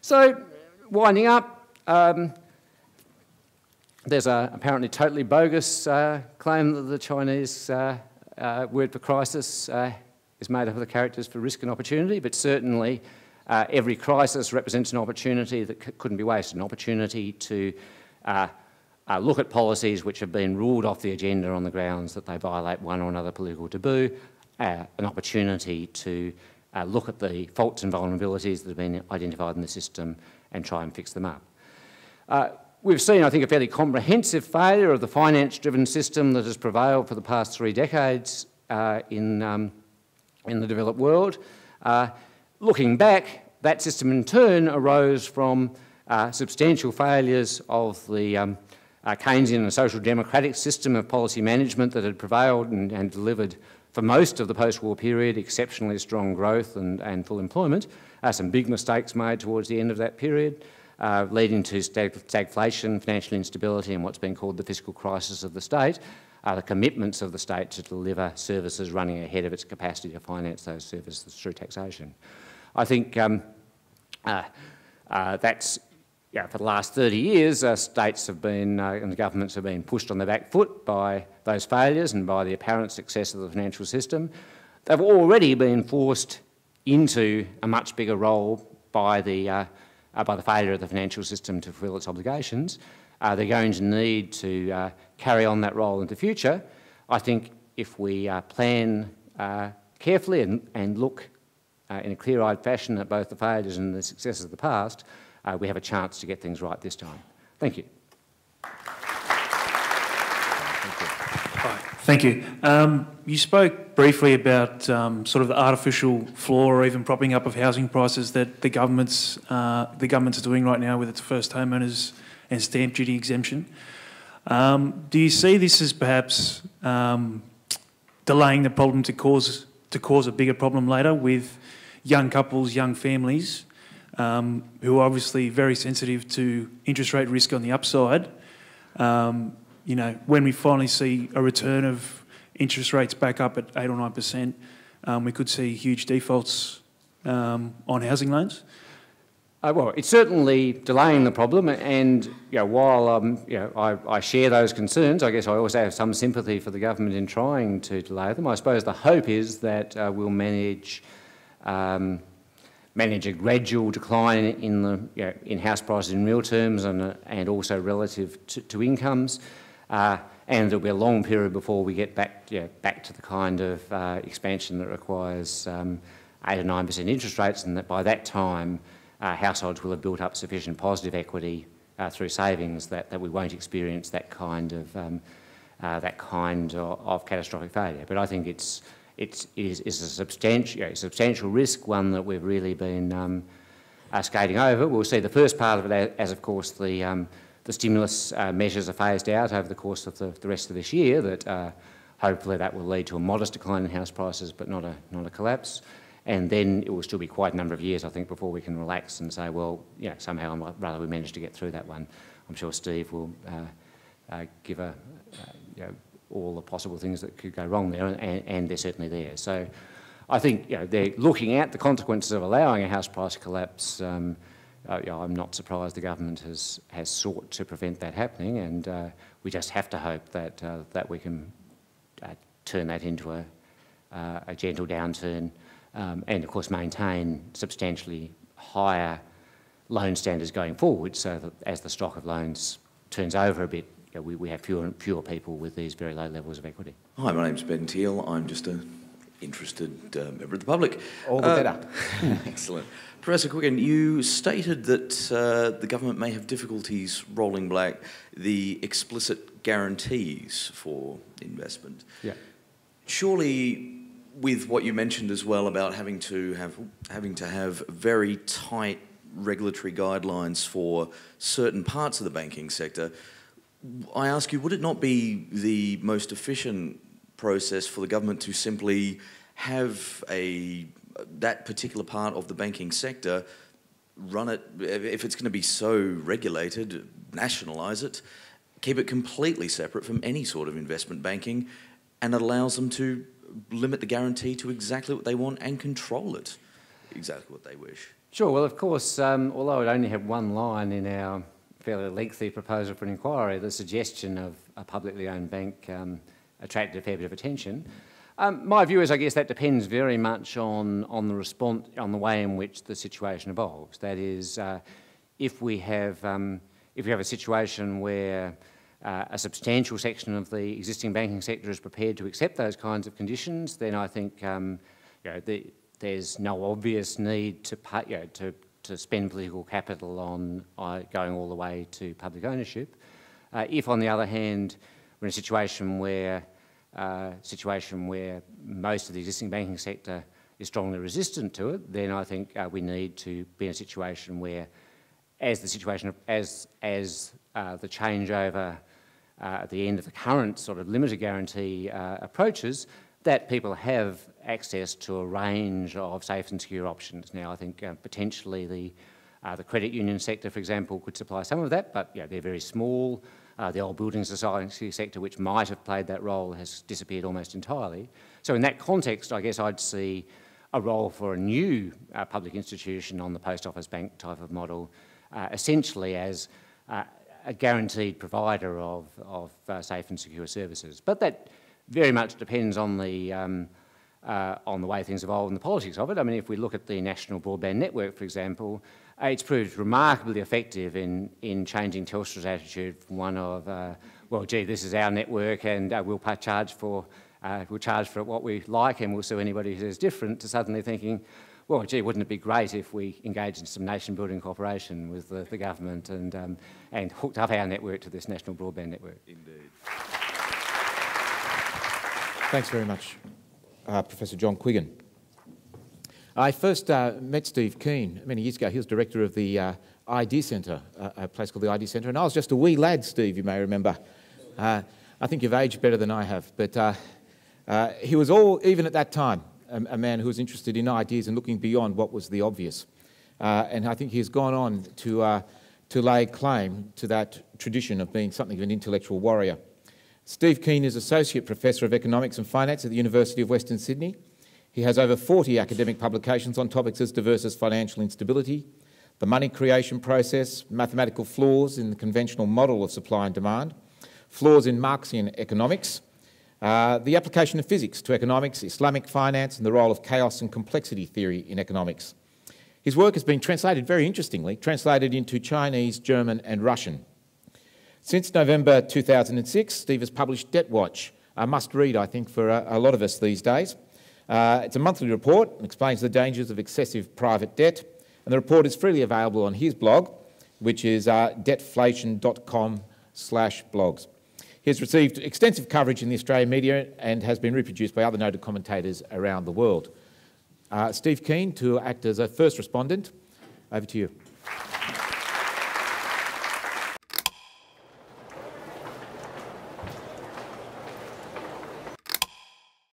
So, winding up, there's a apparently totally bogus claim that the Chinese word for crisis is made up of the characters for risk and opportunity, but certainly every crisis represents an opportunity that couldn't be wasted, an opportunity to look at policies which have been ruled off the agenda on the grounds that they violate one or another political taboo, an opportunity to look at the faults and vulnerabilities that have been identified in the system and try and fix them up. We've seen, I think, a fairly comprehensive failure of the finance-driven system that has prevailed for the past 3 decades in the developed world. Looking back, that system in turn arose from substantial failures of the Keynesian and social democratic system of policy management that had prevailed and delivered for most of the post-war period exceptionally strong growth and full employment. Some big mistakes made towards the end of that period, leading to stagflation, financial instability and what's been called the fiscal crisis of the state, the commitments of the state to deliver services running ahead of its capacity to finance those services through taxation. I think that's, for the last 30 years, states have been, and the governments have been pushed on the back foot by those failures and by the apparent success of the financial system. They've already been forced into a much bigger role by the failure of the financial system to fulfil its obligations. They're going to need to carry on that role into the future. I think if we plan carefully and look in a clear-eyed fashion at both the failures and the successes of the past, we have a chance to get things right this time. Thank you. Thank you. You spoke briefly about sort of the artificial floor or even propping up of housing prices that the government's are doing right now with its first homeowners and stamp duty exemption. Do you see this as perhaps delaying the problem to cause a bigger problem later with young couples, young families, who are obviously very sensitive to interest rate risk on the upside? You know, when we finally see a return of interest rates back up at 8 or 9%, we could see huge defaults on housing loans. Well, it's certainly delaying the problem, and while I share those concerns, I guess I also have some sympathy for the government in trying to delay them. I suppose the hope is that we'll manage a gradual decline in house prices in real terms and also relative to incomes, and there'll be a long period before we get back to the kind of expansion that requires 8 or 9% interest rates, and that by that time households will have built up sufficient positive equity through savings that we won't experience that kind of catastrophic failure. But I think it is a substantial risk, one that we've really been skating over. We'll see the first part of it as, of course, the stimulus measures are phased out over the course of the rest of this year. That hopefully that will lead to a modest decline in house prices, but not a collapse. And then it will still be quite a number of years, I think, before we can relax and say, well, somehow rather we managed to get through that one. I'm sure Steve will give all the possible things that could go wrong there, and they're certainly there. So I think they're looking at the consequences of allowing a house price collapse. I'm not surprised the government has sought to prevent that happening, and we just have to hope that we can turn that into a gentle downturn. And of course maintain substantially higher loan standards going forward, so that as the stock of loans turns over a bit, we have fewer and fewer people with these very low levels of equity. Hi, my name's Ben Teal. I'm just an interested member of the public. All the better. Excellent. Professor Quiggin, you stated that the government may have difficulties rolling back the explicit guarantees for investment. Yeah. Surely, with what you mentioned as well about having to have very tight regulatory guidelines for certain parts of the banking sector, I ask you, would it not be the most efficient process for the government to simply have that particular part of the banking sector run it, if it's going to be so regulated, nationalise it, keep it completely separate from any sort of investment banking, and it allows them to limit the guarantee to exactly what they want and control it exactly what they wish? Sure. Well, of course, although it only had one line in our fairly lengthy proposal for an inquiry, the suggestion of a publicly owned bank attracted a fair bit of attention. My view is, I guess, that depends very much on the response, on the way in which the situation evolves. That is, if we have a situation where a substantial section of the existing banking sector is prepared to accept those kinds of conditions, then I think there's no obvious need to spend political capital on going all the way to public ownership. If, on the other hand, we're in a situation where most of the existing banking sector is strongly resistant to it, then I think we need to be in a situation where, as the changeover at the end of the current sort of limited guarantee approaches, that people have access to a range of safe and secure options. Now, I think potentially the credit union sector, for example, could supply some of that, but they're very small. The old building society sector, which might have played that role, has disappeared almost entirely. So in that context, I guess I'd see a role for a new public institution on the post office bank type of model, essentially as a guaranteed provider of safe and secure services. But that very much depends on the way things evolve and the politics of it. I mean, if we look at the national broadband network, for example, it's proved remarkably effective in changing Telstra's attitude from one of, well, gee, this is our network and we'll charge for it what we like and we'll sue anybody who says different, to suddenly thinking, well, gee, wouldn't it be great if we engaged in some nation-building cooperation with the government and hooked up our network to this national broadband network? Indeed. Thanks very much, Professor John Quiggin. I first met Steve Keen many years ago. He was director of the ID Centre, a place called the ID Centre, and I was just a wee lad, Steve, you may remember. I think you've aged better than I have, but he was even at that time, a man who was interested in ideas and looking beyond what was the obvious. And I think he has gone on to lay claim to that tradition of being something of an intellectual warrior. Steve Keen is Associate Professor of Economics and Finance at the University of Western Sydney. He has over 40 academic publications on topics as diverse as financial instability, the money creation process, mathematical flaws in the conventional model of supply and demand, flaws in Marxian economics, the application of physics to economics, Islamic finance, and the role of chaos and complexity theory in economics. His work has been translated, very interestingly, into Chinese, German and Russian. Since November 2006, Steve has published Debt Watch, a must-read, I think, for a lot of us these days. It's a monthly report and explains the dangers of excessive private debt, and the report is freely available on his blog, which is debtflation.com/blogs. He has received extensive coverage in the Australian media and has been reproduced by other noted commentators around the world. Steve Keen, to act as a first respondent, over to you.